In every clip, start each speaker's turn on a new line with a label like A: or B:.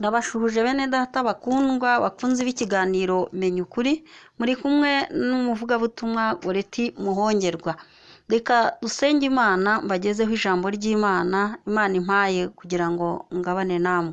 A: Ndabashuhuje bene data bakundwa bakunze b'ikiganiro menya ukuri, muri kumwe n'umuvugabutumwa Goreti Muhongerwa. Reka dusenge Imana mbagezeho ijambo ry'Imana, Imana impaye kugira ngo ngabane namwe.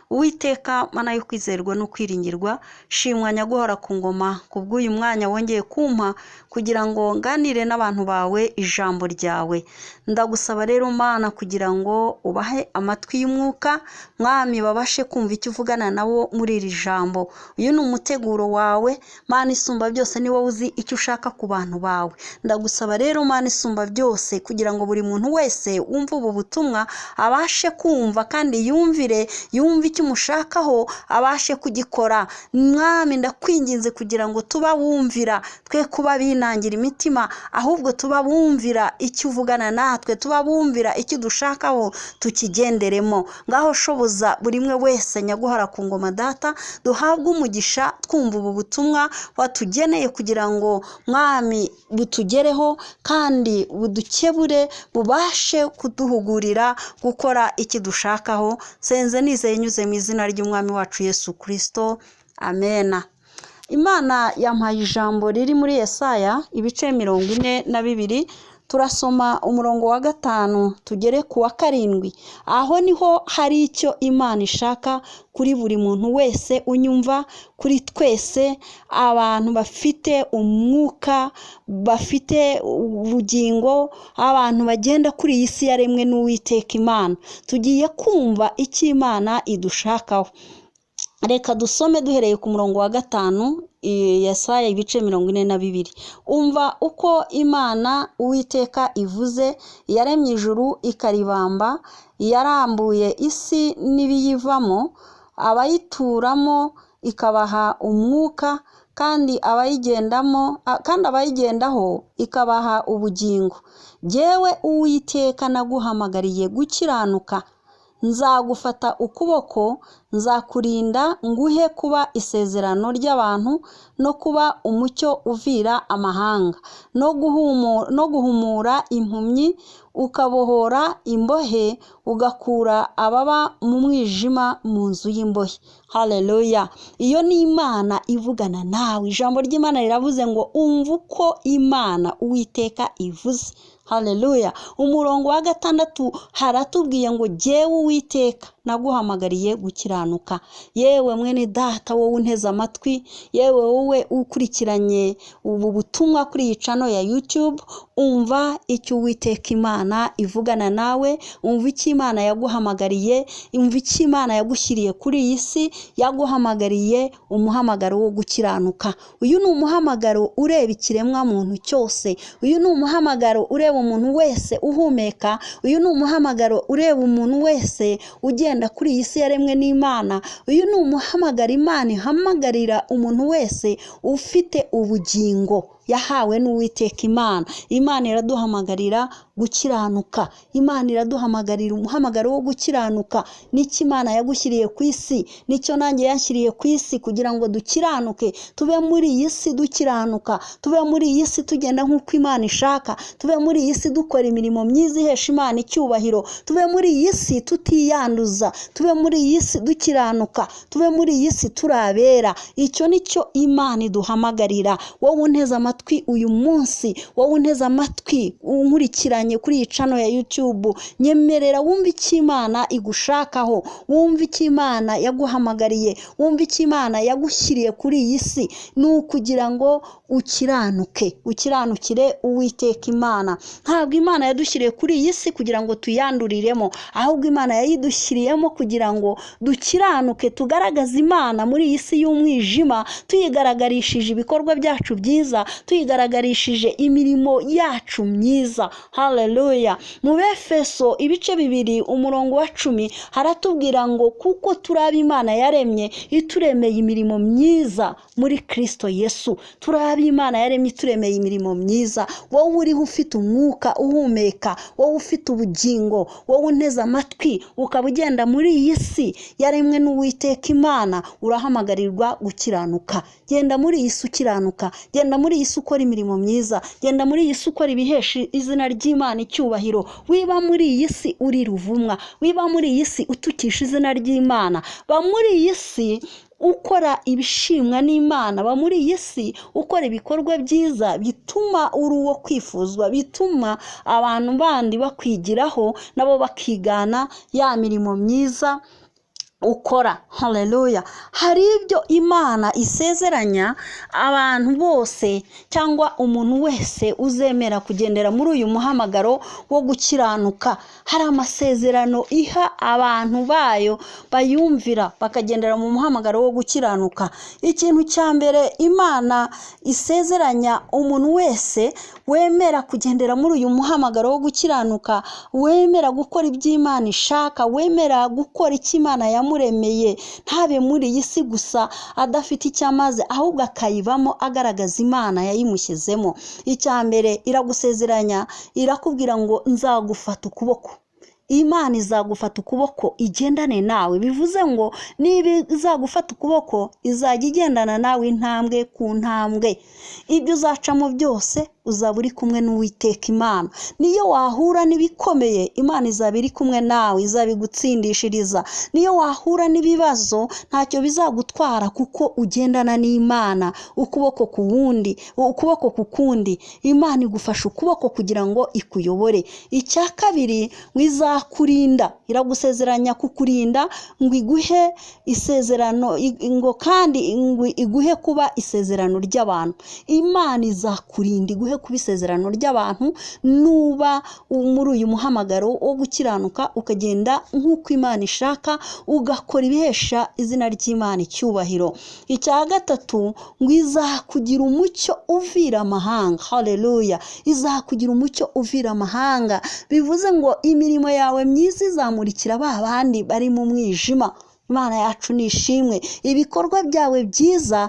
A: Uwiteka Mana yo kwizerwa no kwiringirwa, shimwa nyaguhora ku ngoma kubw'uyu mwanya wongeye kumpa kugira ngo nganire n'abantu bawe ijambo ryawe. Ndagusaba rero Mana kugira ngo ubahe amatwi y'umwuka, mwami babashe kumva icyo uvugana nabo muri iri jambo. Uyu ni umuteguro wawe Mana isumba byose, ni wowe uzi icyo ushaka ku bantu bawe. Ndagusaba rero Mana isumba byose kugira ngo buri muntu wese wumva ubu butumwa abashe kumva kandi yumve icyo umushakaho, abashe kugikora. Mwami ndakwinginze kugira ngo tuba wumvira, twe kuba binangira imitima, ahubwo tuba bumvira icyo uvugana natwe, tuba bumvira icyo dushakaho tukigenderemo. Ngaho shoboza buri mwe wese nyaguhora ku ngoma data, duhabwe umugisha twumva ubu butumwa watugeneye kugira ngo mwami butugereho kandi budukebure, bubashe kuduhugurira gukora iki dushakaho. Senze nizeye nyuze mu izina ry'umwami wacu Yesu Kristo, amena. Imana yampaye ijambo riri muri Yesaya ibice 42. Turasoma umurongo wa 5 tugere ku wa 7. Aho niho hari icyo Imana ishaka kuri buri muntu wese unyumva, kuri twese abantu bafite umwuka, bafite ubugingo, abantu bagenda kuri iyi si yaremwe n'Uwiteka Imana. Tugiye kumva icyo Imana idushakaho. Reka dusome duhereye ku murongo wa 5, Yesaya ibice 42. Umva uko Imana Uwiteka ivuze: yaremye ijuru ikaribamba, yarambuye isi n'ibiyivamo, abayituramo ikabaha umwuka, kandi abayigendaho ikabaha ubugingo. Jyewe Uwiteka naguhamagariye gukiranuka, nzagufata ukuboko, nzakurinda nguhe kuba isezerano ry'abantu no kuba umucyo uvira amahanga, no guhumura impumyi, ukabohora imbohe, ugakura ababa mu mwijima mu nzu y'imbohe. Haleluya! Iyo ni Imana ivugana nawe. Ijambo ry'Imana riravuze ngo umva uko Imana Uwiteka ivuze. Haleluya! Umurongo wa 6 haratubwiye ngo jyewe Uwiteka naguhamagariye gukiranuka. Yewe mwene data wowe unteze amatwi, yewe wowe ukurikiranye ubu butumwa kuri iyi channel ya YouTube, umva icyo Uwiteka Imana ivugana nawe, umva icyo Imana yaguhamagariye, umva icyo Imana yagushyiriye kuri iyi si. Yaguhamagariye umuhamagaro wo gukiranuka. Uyu ni umuhamagaro ureba ikiremwa muntu cyose. Uyu ni umuhamagaro ureba umuntu wese uhumeka. Uyu ni umuhamagaro ureba umuntu wese ugenda kuri iyi si yaremwe n'Imana. Uyu ni umuhamagaro Imana ihamagarira umuntu wese ufite ubugingo yahawe n'Uwiteka Imana. Imana iraduhamagarira gukiranuka. Imana iraduhamagarira umuhamagaro wo gukiranuka. N'iki Imana yagushyiriye ku isi, nicyo nanjye yanshyiriye ku isi, kugira ngo dukiranuke, tube muri iyi si dukiranuka, tube muri iyi si tugenda nk'uko Imana ishaka, tube muri iyi si dukora imirimo myiza ihesha Imana icyubahiro, tube muri iyi si tutiyanduza, tube muri iyi si dukiranuka, tube muri iyi si turabera. Icyo nicyo Imana iduhamagarira. Wowe unteze amatwi uyu munsi, wowe unteze amatwi unkurikiranye kuri iyi channel ya YouTube, nyemerera wumve icyo Imana igushakaho, wumve icyo Imana yaguhamagariye, wumve icyo Imana yagushyiriye kuri iyi si. Ni ukugira ngo ukiranukire Uwiteka Imana. Ntabwo Imana yadushyiriye kuri iyi si kugira ngo tuyanduriremo, ahubwo Imana yayidushyiriyemo kugira ngo dukiranuke, tugaragaze Imana muri iyi si y'umwijima, tuyigaragarishije ibikorwa byacu byiza, tuyigaragarishije imirimo yacu myiza. Haleluya! Mu Befeso ibice 2 umurongo wa 10 haratubwira ngo kuko turabe Imana yaremye ituremeye imirimo myiza muri Kristo Yesu. Turabe Imana yaremye ituremeye imirimo myiza. Wowe uriho ufite umwuka uhumeka, wowe ufite ubugingo, wowe unteze amatwi ukaba ugenda muri iyi si yaremwe n'Uwiteka Imana, urahamagarirwa gukiranuka. Genda muri iyi si ukiranuka, genda muri iyi si si ukora imirimo myiza, genda muri iyi si ukora ibihesha izina ry'Imana icyubahiro. Wiba muri iyi si uri ruvumwa, wiba muri iyi si utukisha izina ry'Imana, ba muri iyi si ukora ibishimwa n'Imana, ba muri iyi si ukora ibikorwa byiza bituma uri uwo kwifuzwa, bituma abantu bandi bakwigiraho nabo bakigana ya mirimo myiza ukora. Haleluya. Hari ibyo Imana isezeranya abantu bose cyangwa umuntu wese uzemera kugendera muri uyu muhamagaro wo gukiranuka. Hari amasezerano iha abantu bayo bayumvira bakagendera mu muhamagaro wo gukiranuka. Ikintu cya mbere Imana isezeranya umuntu wese wemera kugendera muri uyu muhamagaro wo gukiranuka, wemera gukora iby'Imana ishaka, wemera gukora icyo Imana yamuremeye, ntabe muri iyi si gusa adafite icyo amaze, ahubwo akayivamo agaragaza Imana yayimushyizemo. Icya mbere iragusezeranya, irakubwira ngo nzagufata ukuboko. Imana izagufata ukuboko igendane nawe. Bivuze ngo niba izagufata ukuboko izajya igendana nawe intambwe ku ntambwe. Ibyo uzacamo byose uzaba uri kumwe n'Uwiteka Imana. Niyo wahura n'ibikomeye, Imana izaba iri kumwe nawe, izabigutsindishiriza. Niyo wahura n'ibibazo ntacyo bizagutwara kuko ugendana n'Imana ukuboko ku wundi, ukuboko ku kundi. Imana igufasha ukuboko kugira ngo ikuyobore. Icya kabiri, izakurinda, iragusezeranya kukurinda, ngo iguhe isezerano, ngo kandi iguhe kuba isezerano ry'abantu. Imana izakurinda iguhe kuba isezerano ry'abantu nuba muri uyu muhamagaro wo gukiranuka, ukagenda nk'uko Imana ishaka, ugakora ibihesha izina ry'Imana icyubahiro. Icya gatatu, ngo izakugira umucyo uvira amahanga. Haleluya. Izakugira umucyo uvira amahanga. Bivuze ngo imirimo yawe myiza izamurikira ba bandi bari mu mwijima. Imana yacu nishimwe. Ibikorwa byawe byiza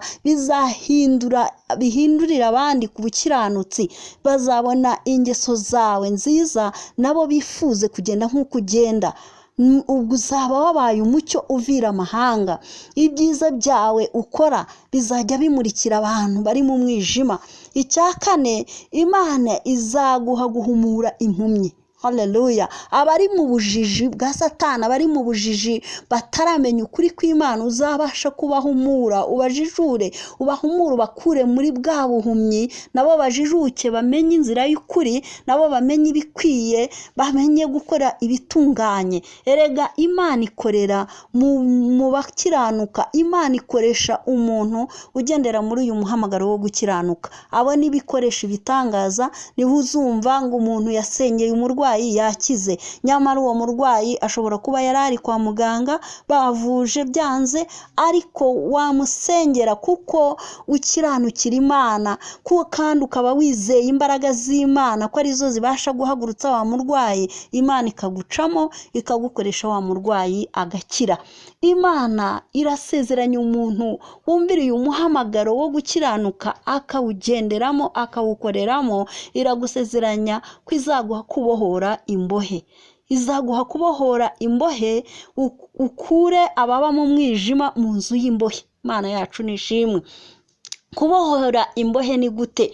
A: bihindurira abandi ku bukiranutsi. Bazabona ingeso zawe nziza nabo bifuze kugenda nk'uko ugenda. Ubwo uzaba wabaye umucyo uvira amahanga. Ibyiza byawe ukora bizajya bimurikira abantu bari mu mwijima. Icya kane, Imana izaguha guhumura impumyi. Haleluya. Abari mu bujiji bwa Satani, abari mu bujiji bataramenya ukuri kw'Imana, uzabasha kubahumura, ubajijure, ubahumura, ubakure muri bwa buhumyi, nabo bajijuke, bamenye inzira y'ukuri, nabo bamenye ibikwiye, bamenye gukora ibitunganye. Erega Imana ikorera mu bakiranuka. Imana ikoresha umuntu ugendera muri uyu muhamagaro wo gukiranuka. Abo n'ibikoresha ibitangaza. Niho uzumva ngo umuntu yasengeye umurwayi yakize, nyamara uwo murwayi ashobora kuba yarari kwa muganga bavuje byanze, ariko wamusengera kuko ukiranukira Imana, kandi ukaba wizeye imbaraga z'Imana ko arizo zibasha guhagurutsa wa murwayi. Imana ikagucamo ikagukoresha wa murwayi agakira. Imana irasezeranya umuntu wumvira uyu muhamagaro wo gukiranuka akawugenderamo, akawukoreramo, iragusezeranya ko izaguha kubohora imbohe. Izaguha kubohora imbohe, ukure ababa mu mwijima mu nzu y'imbohe. Imana yacu nishimwe. Kubohora imbohe ni gute?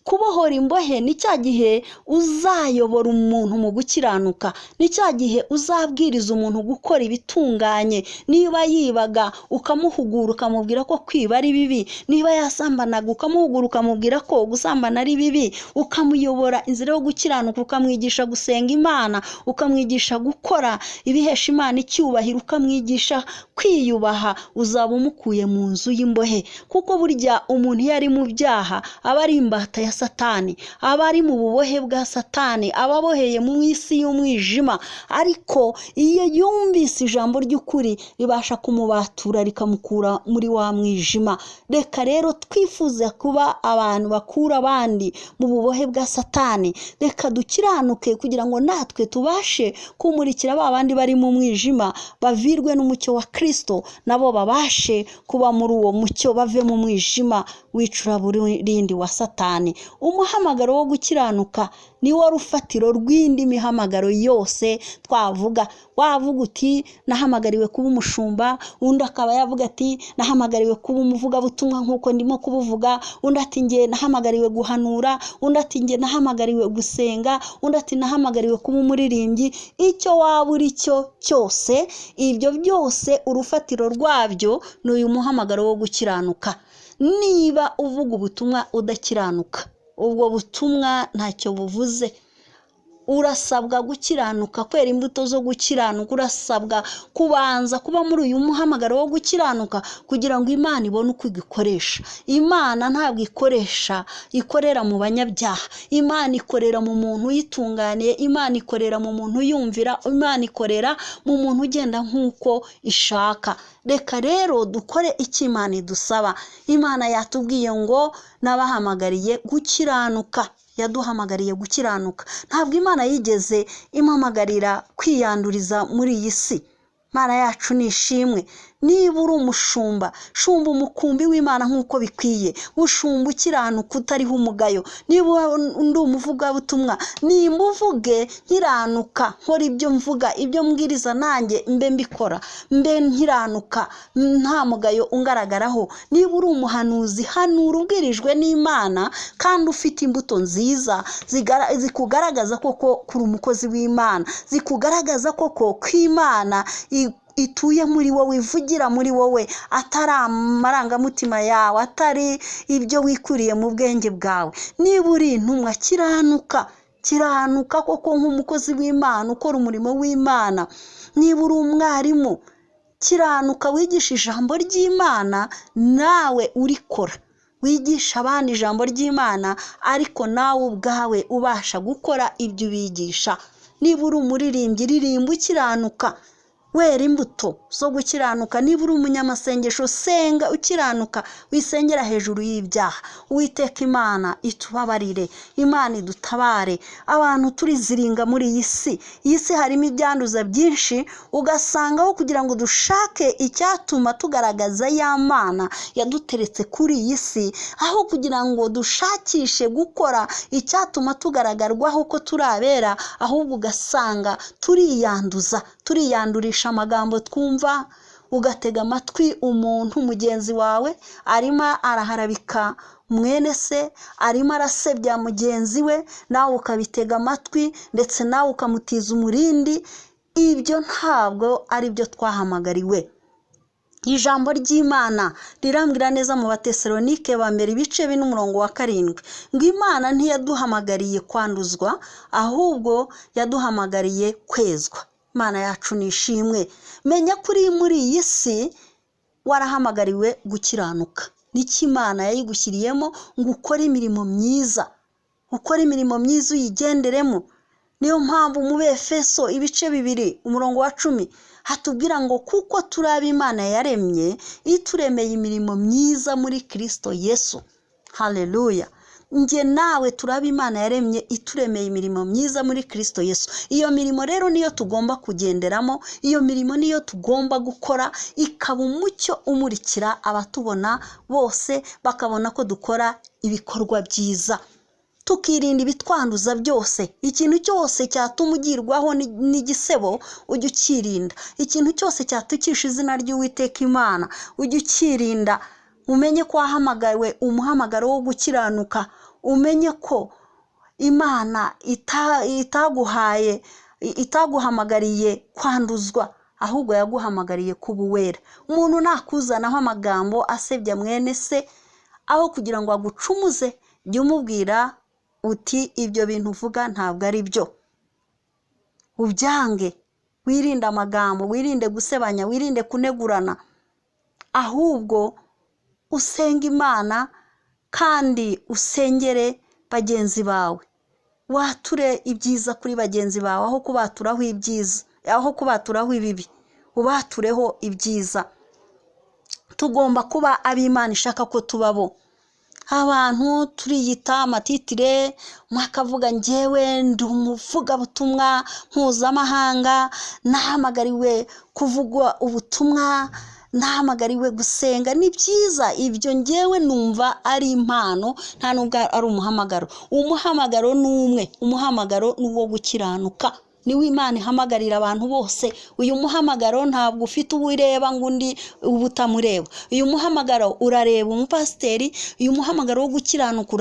A: Kubohora imbohe ni cya gihe uzayobora umuntu mu gukiranuka, ni cya gihe uzabwiriza umuntu gukora ibitunganye. Niba yibaga ukamuhugura ukamubwira ko kwiba ari bibi, niba yasambanaga ukamuhugura ukamubwira ko gusambana ari bibi, ukamuyobora inzira yo gukiranuka, ukamwigisha gusenga Imana, ukamwigisha gukora ibihesha Imana icyubahiro, ukamwigisha kwiyubaha, uzaba umukuye mu nzu y'imbohe. Kuko burya umuntu iyo ari mu byaha aba ari imbata ya Satani, aba ari mu bubohe bwa Satani, ababoheye mu isi y'umwijima. Ariko iyo yumvise ijambo ry'ukuri ribasha kumubatura rikamukura muri wa mwijima. Reka rero twifuze kuba abantu bakura abandi mu bubohe bwa Satani. Reka dukiranuke kugira ngo natwe tubashe kumurikira ba bandi bari mu mwijima, bavirwe n'umucyo wa Kristo, nabo babashe kuba muri uwo mucyo, bave mu mwijima w'icuraburindi wa Satani. Umuhamagaro wo gukiranuka niwo rufatiro rw'indi mihamagaro yose twavuga. Wavuga uti nahamagariwe kuba umushumba, undi akaba yavuga ati nahamagariwe kuba umuvugabutumwa nk'uko ndimo kubuvuga, undi ati nge nahamagariwe guhanura, undi ati nge nahamagariwe gusenga, undi ati nahamagariwe kuba umuririmbyi. Icyo waba uri cyo cyose, ibyo byose urufatiro rwabyo ni uyu muhamagaro wo gukiranuka. Niba uvuga ubutumwa udakiranuka, ubwo butumwa ntacyo buvuze. Urasabwa gukiranuka, kwera imbuto zo gukiranuka. Urasabwa kubanza kuba muri uyu muhamagaro wo gukiranuka kugira ngo Imana ibone uko igikoresha. Imana ntabwo ikorera mu banyabyaha. Imana ikorera mu muntu uyitunganiye. Imana ikorera mu muntu yumvira. Imana ikorera mu muntu ugenda nk'uko ishaka. Reka rero dukore icyo Imana idusaba. Imana yatubwiye ngo nabahamagariye gukiranuka. Yaduhamagariye gukiranuka. Ntabwo Imana yigeze impamagarira kwiyanduriza muri iyi si. Imana yacu ni ishimwe. Niba uri umushumba, shumba umukumbi w'Imana nk'uko bikwiye. Ushumba ukiranuka utariho umugayo. Niba undi umuvugabutumwa, nimbuvuge nkiranuka, nkora ibyo mvuga, ibyo mbwiriza nanjye mbe mbikora, mbe nkiranuka, nta mugayo ungaragaraho. Niba uri umuhanuzi, hanura ubwirijwe n'Imana kandi ufite imbuto nziza zikugaragaza koko kuri umukozi w'Imana, zikugaragaza koko kw'Imana ituye muri wowe, ivugira muri wowe, atari amarangamutima yawe, atari ibyo wikuriye mu bwenge bwawe. Niba uri intumwa, kiranuka koko nk'umukozi w'Imana ukora umurimo w'Imana. Niba uri umwarimu, kiranuka wigisha ijambo ry'Imana, nawe urikora, wigisha abandi ijambo ry'Imana, ariko nawe ubwawe ubasha gukora ibyo ubigisha. Niba uri umuririmbyi, ririmba ukiranuka, wera imbuto zo gukiranuka. Niba uri umunyamasengesho, senga ukiranuka, wisengera hejuru y'ibyaha. Uwiteka Imana itubabarire, Imana idutabare. Abantu turiziringa muri iyi si. Iyi si harimo ibyanduza byinshi, ugasangaho kugira ngo dushake icyatuma tugaragaza ya Mana yaduteretse kuri iyi si, aho kugira ngo dushakishe gukora icyatuma tugaragarwaho ko turabera, ahubwo ugasanga turiyandurisha amagambo twumva. Ugatega amatwi umuntu mugenzi wawe arimo araharabika mwene se, arimo arasebya mugenzi we, nawe ukabitega amatwi ndetse nawe ukamutiza umurindi. Ibyo ntabwo ari byo twahamagariwe. Ijambo ry'Imana rirambwira neza mu Batesalonike ba mbere ibice 4:7 ngo Imana ntiyaduhamagariye kwanduzwa, ahubwo yaduhamagariye kwezwa. Imana yacu ni ishimwe. Menya kuri muri iyi si warahamagariwe gukiranuka. Niki Imana yayigushyiriyemo ngo ukore imirimo myiza, uyigenderemo. Niyo mpamvu mu Befeso ibice 2:10 hatubwira ngo kuko turabe Imana yaremye, ituremeye imirimo myiza muri Kristo Yesu. Haleluya. Nge nawe turaba Imana yaremye ituremeye imirimo myiza muri Kristo Yesu. Iyo mirimo rero niyo tugomba kugenderamo, iyo mirimo niyo tugomba gukora, ikaba umucyo umurikira abatubona bose, bakabona ko dukora ibikorwa byiza. Tukirinda ibitwanduza byose. Ikintu cyose cyatuma ugirwaho n'igisebo ujye ukirinda. Ikintu cyose cyatukisha izina ry'Uwiteka Imana ujye ukirinda. Umenye ko wahamagariwe umuhamagaro wo gukiranuka. Umenye ko Imana itaguhamagariye kwanduzwa, ahubwo yaguhamagariye kuba uwera. Umuntu nakuzanaho amagambo asebya mwene se, aho kugira ngo agucumuze, jya umubwira uti ibyo bintu uvuga ntabwo ari byo. Ubyange, wirinde amagambo, wirinde gusebanya, wirinde kunegurana, ahubwo usenga Imana kandi usengere bagenzi bawe. Wature ibyiza kuri bagenzi bawe aho kubaturaho ibyiza, aho kubaturaho ibibi, ubatureho ibyiza. Tugomba kuba ab'Imana ishaka ko tubabo. Abantu turiyita amatitire, mwakavuga njyewe ndi umuvugabutumwa mpuzamahanga, nahamagariwe kuvuga ubutumwa nahamagariwe gusenga. Ni byiza ibyo, ngewe numva ari impano, nta nubwo ari umuhamagaro. Umuhamagaro ni umwe, umuhamagaro ni uwo gukiranuka, niwe Imana ihamagarira abantu bose. Uyu muhamagaro ntabwo ufite uwireba ngo undi ubutamureba. Uyu muhamagaro urareba umupasiteri, uyu muhamagaro wo gukiranuka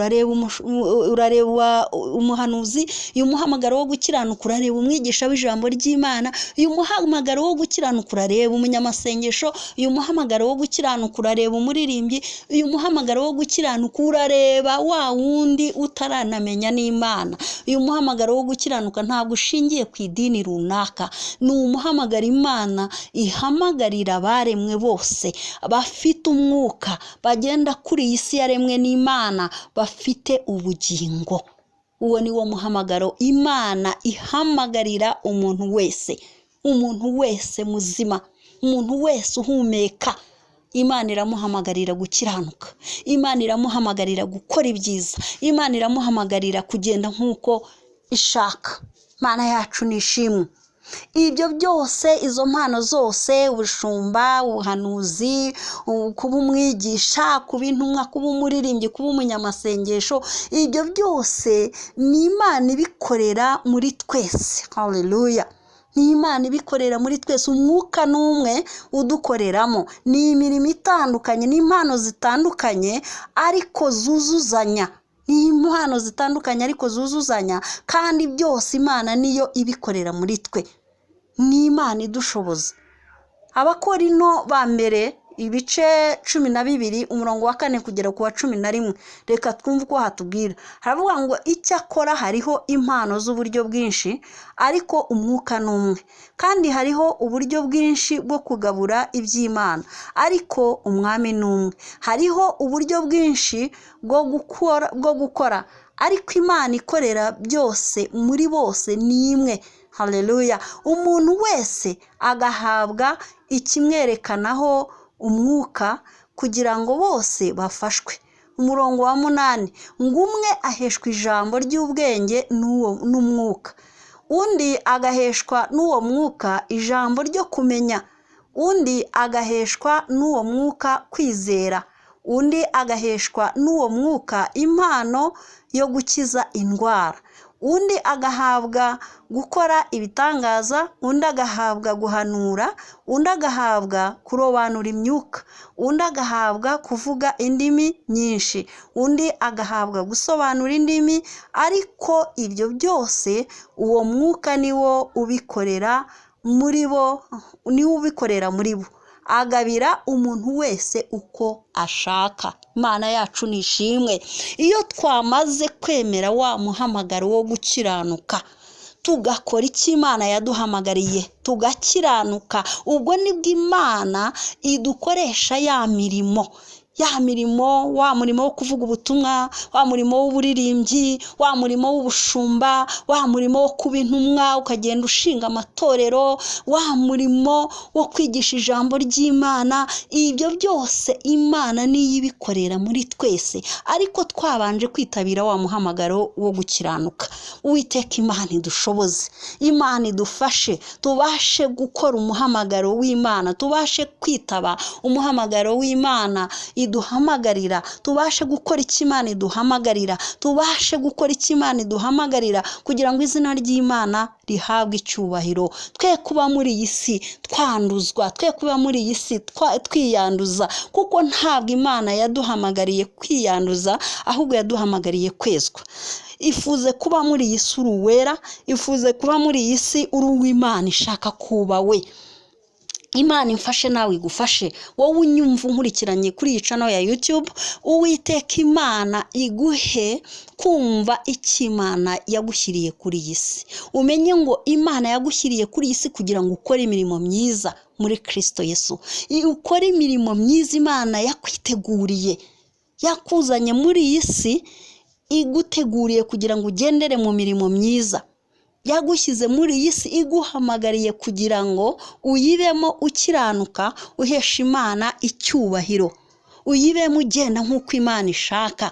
A: urareba umuhanuzi, uyu muhamagaro wo gukiranuka urareba umwigisha w'ijambo ry'Imana, uyu muhamagaro wo gukiranuka urareba umunyamasengesho, uyu muhamagaro wo gukiranuka urareba umuririmbyi, uyu muhamagaro wo gukiranuka urareba wa wundi utaranamenya n'Imana. Uyu muhamagaro wo gukiranuka ntabwo ushingiye ku idini runaka, ni umuhamagara Imana ihamagarira abaremwe bose bafite umwuka, bagenda kuri iyi si yaremwe n'Imana, bafite ubugingo. Uwo ni wo muhamagaro Imana ihamagarira umuntu wese muzima, umuntu wese uhumeka. Imana iramuhamagarira gukiranuka, Imana iramuhamagarira gukora ibyiza, Imana iramuhamagarira kugenda nk'uko ishaka. Mana yacu nishimwe. Ibyo byose, izo mpano zose, ubushumba, ubuhanuzi, kuba umwigisha, kuba intumwa, kuba umuririmbyi, kuba umunyamasengesho, ibyo byose ni Imana ibikorera muri twese. Haleluya. Ni Imana ibikorera muri twese. Umwuka n'umwe udukoreramo. Ni imirimo itandukanye, ni impano zitandukanye ariko zuzuzanya. Ni impano zitandukanye ariko zuzuzanya, kandi byose Imana niyo ibikorera muri twe. Ni Imana idushoboza. Abakorinto ba mbere ibice 12 umurongo wa 4 kugera ku wa 11, reka twumve uko hatubwira. Haravuga ngo icyakora hariho impano z'uburyo bwinshi, ariko umwuka n'umwe. Kandi hariho uburyo bwinshi bwo kugabura iby'Imana, ariko umwami n'umwe. Hariho uburyo bwinshi bwo gukora, ariko Imana ikorera byose muri bose ni imwe. Haleluya. Umuntu wese agahabwa ikimwerekanaho umwuka kugira ngo bose bafashwe. Umurongo wa 8, ngo umwe aheshwa ijambo ry'ubwenge n'umwuka, undi agaheshwa n'uwo mwuka ijambo ryo kumenya, undi agaheshwa n'uwo mwuka kwizera, undi agaheshwa n'uwo mwuka impano yo gukiza indwara, undi agahabwa gukora ibitangaza, undi agahabwa guhanura, undi agahabwa kurobanura imyuka, undi agahabwa kuvuga indimi nyinshi, undi agahabwa gusobanura indimi. Ariko ibyo byose uwo mwuka niwo ubikorera muri bo, agabira umuntu wese uko ashaka. Imana yacu nishimwe. Iyo twamaze kwemera wa muhamagaro wo gukiranuka, tugakora icyo Imana yaduhamagariye, tugakiranuka, ubwo nibwo Imana idukoresha ya mirimo, wa murimo wo kuvuga ubutumwa, wa murimo w'uburirimbyi, wa murimo w'ubushumba, wa murimo wo kuba intumwa ukagenda ushinga amatorero, wa murimo wo kwigisha ijambo ry'Imana. Ibyo byose Imana niyo ibikorera muri twese, ariko twabanje kwitabira wa muhamagaro wo gukiranuka. Uwiteka Imana idushoboze, Imana idufashe, tubashe gukora umuhamagaro w'Imana, tubashe kwitaba umuhamagaro w'Imana iduhamagarira, tubashe gukora icyo Imana iduhamagarira, tubashe gukora icyo Imana iduhamagarira, kugira ngo izina ry'Imana rihabwe icyubahiro. Twe kuba muri iyi si twanduzwa, twe kuba muri iyi si twiyanduza, kuko ntabwo Imana yaduhamagariye kwiyanduza, ahubwo yaduhamagariye kwezwa. Ifuze kuba muri iyi si uri uwera, ifuze kuba muri iyi si uri uw'Imana ishaka kuba we. Imana imfashe nawe igufashe, wowe unyumva unkurikiranye kuri iyi channel ya YouTube. Uwiteka Imana iguhe kumva icyo Imana yagushyiriye kuri iyi si. Umenye ngo Imana yagushyiriye kuri iyi si kugira ngo ukore imirimo myiza muri Kristo Yesu. Ukore imirimo myiza Imana yakwiteguriye, yakuzanye muri iyi si, iguteguriye kugira ngo ugendere mu mirimo myiza. Yagushyize muri iyi si iguhamagariye kugira ngo uyibemo ukiranuka, uhesha Imana icyubahiro, uyibemo ugenda nk'uko Imana ishaka.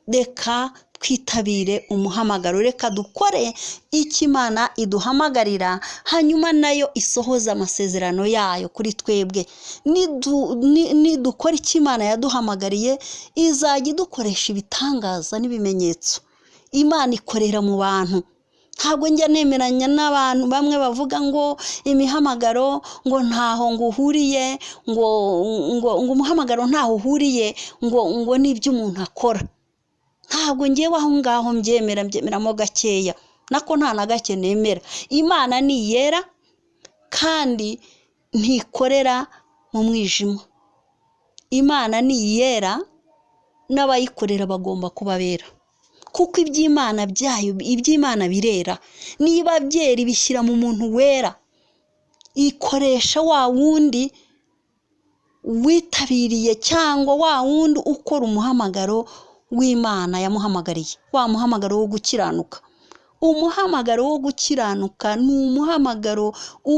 A: Reka twitabire umuhamagaro. Reka dukore icyo Imana iduhamagarira, hanyuma nayo isohoza amasezerano yayo kuri twebwe. Nidukora icyo Imana yaduhamagariye, izajya idukoresha ibitangaza n'ibimenyetso. Imana ikorera mu bantu. Ntabwo njya nemeranya n'abantu bamwe bavuga ngo imihamagaro ngo ntaho nguhuriye, ngo umuhamagaro ntaho uhuriye ngo n'ibyo umuntu akora. Ntabwo ngewe aho ngaho mbyemeramo gakeya, nako nta na gake nemera. Imana ni yera kandi ntikorera mu mwijima. Imana ni yera, n'abayikorera bagomba kuba bera, kuko iby'Imana byayo, iby'Imana birera. Niba byera ibishyira mu muntu wera. Ikoresha wa wundi witabiriye cyangwa wa wundi ukora umuhamagaro w'Imana yamuhamagariye, wa muhamagaro wo gukiranuka. Umuhamagaro wo gukiranuka ni umuhamagaro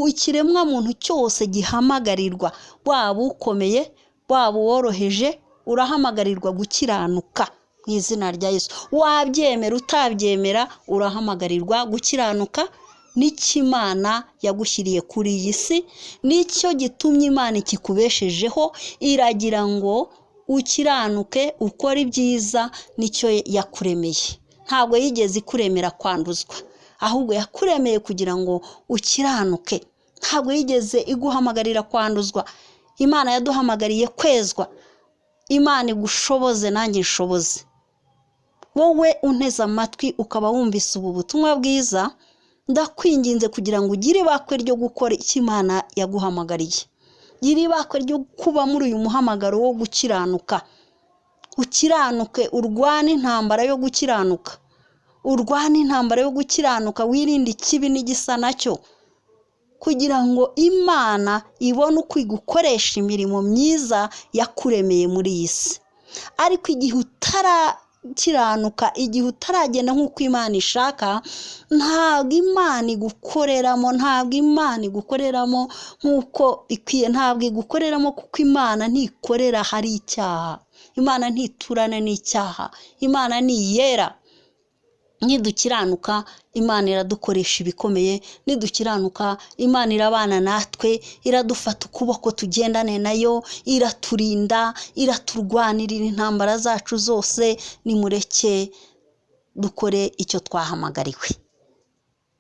A: ikiremwa muntu cyose gihamagarirwa, waba ukomeye waba uworoheje, urahamagarirwa gukiranuka mu izina rya Yesu. Wabyemera utabyemera, urahamagarirwa gukiranuka. N'icyo Imana yagushyiriye kuri iyi si, nicyo gitumye Imana ikikubeshejeho. Iragira ngo ukiranuke, ukore ibyiza, nicyo yakuremeye. Ntabwo yigeze ikuremera kwanduzwa, ahubwo yakuremeye kugira ngo ukiranuke. Ntabwo yigeze iguhamagarira kwanduzwa. Imana yaduhamagariye kwezwa. Imana igushoboze nanjye nshoboze. Wowe unteze amatwi ukaba wumvise ubu butumwa bwiza, ndakwinginze kugira ngo ugire ibakwe ryo gukora icyo Imana yaguhamagariye. Gira ibakwe ryo kuba muri uyu muhamagaro wo gukiranuka. Ukiranuke, urwane intambara yo gukiranuka. Urwane intambara yo gukiranuka, wirinde ikibi n'igisa nacyo, kugira ngo Imana ibone uko igukoresha imirimo myiza yakuremeye muri iyi si. Ariko igihe utarakiranuka, igihe utaragenda nk'uko Imana ishaka, ntabwo Imana igukoreramo, ntabwo Imana igukoreramo nk'uko ikwiye, ntabwo igukoreramo, kuko Imana ntikorera hari icyaha. Imana ntiturana n'icyaha. Imana ni yera. Nidukiranuka, Imana iradukoresha ibikomeye. Nidukiranuka, Imana irabana natwe, iradufata ukuboko tugendane nayo, iraturinda, iraturwanirira intambara zacu zose. Nimureke dukore icyo twahamagariwe.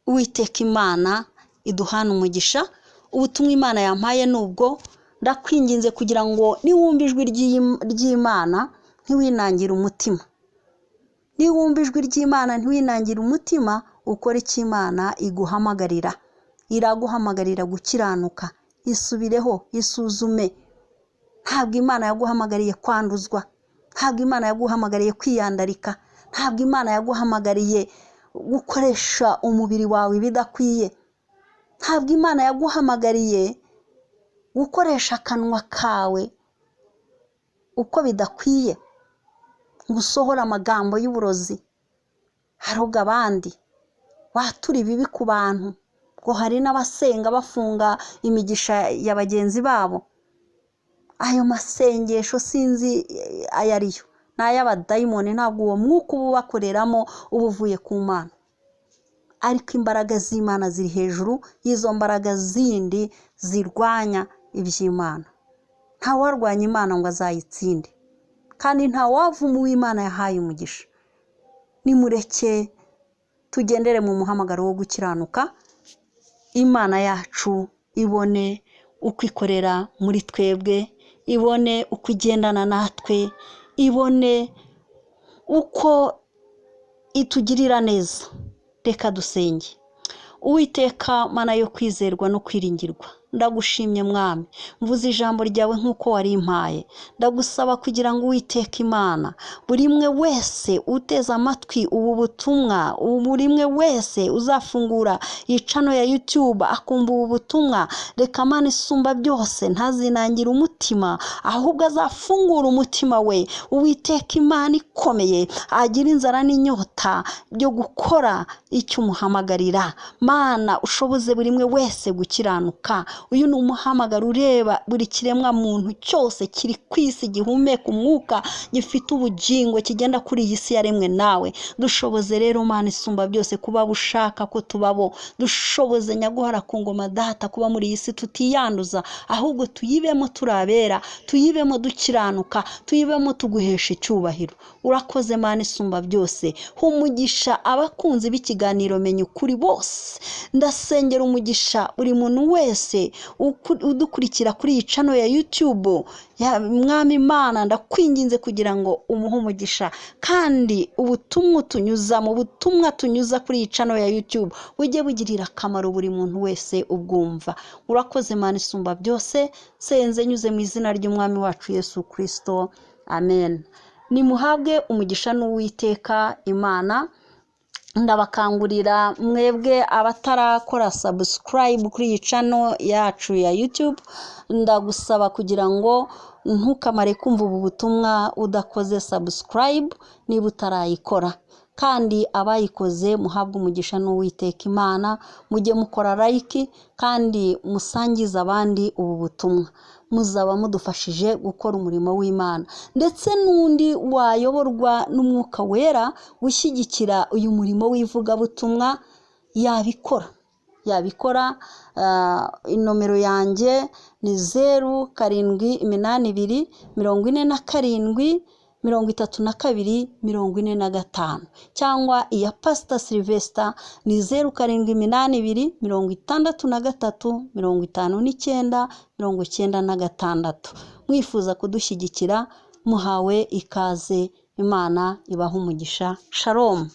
A: Uwiteka Imana iduhana umugisha. Ubutumwa Imana yampaye nubwo, ndakwinginze kugira ngo niwumva ijwi ry'Imana ntiwinangire umutima. Niwumva ijwi ry'Imana ntiwinangire umutima, ukora icyo Imana iguhamagarira. Iraguhamagarira gukiranuka. Isubireho, isuzume. Ntabwo Imana yaguhamagariye kwanduzwa. Ntabwo Imana yaguhamagariye kwiyandarika. Ntabwo Imana yaguhamagariye gukoresha umubiri wawe bidakwiye. Ntabwo Imana yaguhamagariye gukoresha akanwa kawe uko bidakwiye, gusohora amagambo y'uburozi, haroga abandi, watura ibibi ku bantu. Ngo hari n'abasenga bafunga imigisha ya bagenzi babo. Ayo masengesho sinzi ayariyo, n'ay'abadayimoni. Ntabwo uwo mwuka uba ubakoreramo uba uvuye ku Mana. Ariko imbaraga z'Imana ziri hejuru y'izo mbaraga zindi zirwanya iby'Imana. Nta warwanya Imana ngo azayitsinde, kandi nta wavuma uw'Imana yahaye umugisha. Nimureke tugendere mu muhamagaro wo gukiranuka. Imana yacu ibone uko ikorera muri twebwe, ibone uko igendana natwe, ibone uko itugirira neza. Reka dusenge. Uwiteka Mana yo kwizerwa no kwiringirwa, ndagushimye Mwami, mvuze ijambo ryawe nk'uko warimpaye. Ndagusaba kugira ngo Uwiteka Imana, buri mwe wese uteze amatwi ubu butumwa, buri mwe wese uzafungura icano ya YouTube akumva ubu butumwa, reka Mana isumba byose ntazinangire umutima, ahubwo azafungura umutima we. Uwiteka Imana ikomeye, agira inzara n'inyota byo gukora icyo umuhamagarira. Mana ushoboze buri mwe wese gukiranuka, uyu ni umuhamagaro ureba buri kiremwa muntu cyose kiri ku isi gihumeka umwuka gifite ubugingo kigenda kuri iyi si yaremwe nawe. Dushoboze rero Mana isumba byose kuba bushaka ko tubabo, dushoboze nyaguhara ku ngoma data kuba muri iyi si tutiyanduza, ahubwo tuyibemo turabera, tuyibemo dukiranuka, tuyibemo tuguhesha icyubahiro. Urakoze Mana isumba byose, umugisha abakunzi b'ikiganiro Menya Ukuri bose. Ndasengera umugisha buri muntu wese udukurikira kuri iyi channel ya YouTube. Mwami Imana ndakwinginze kugira ngo umuhe umugisha, kandi ubutumwa tunyuza kuri iyi channel ya YouTube bujye bugirira akamaro buri muntu wese ubwumva. Urakoze Mana isumba byose, senze nyuze mu izina ry'umwami wacu Yesu Kristo, amen. Nimuhabwe umugisha n'Uwiteka Imana. Ndabakangurira mwebwe abatarakora subscribe kuri iyi channel yacu ya YouTube, ndagusaba kugira ngo ntukamare kumva ubu butumwa udakoze subscribe niba utarayikora, kandi abayikoze muhabwe umugisha n'Uwiteka Imana. Mujye mukora like kandi musangiza abandi ubu butumwa, muzaba mudufashije gukora umurimo w'Imana. Ndetse n'undi wayoborwa n'Umwuka Wera gushyigikira uyu murimo w'ivugabutumwa yabikora. Inomero yanjye ni 0772473245, cyangwa iya Pastor Sylvester ni 0782635996. Mwifuza kudushyigikira muhawe ikaze. Imana ibaha umugisha. Shalom.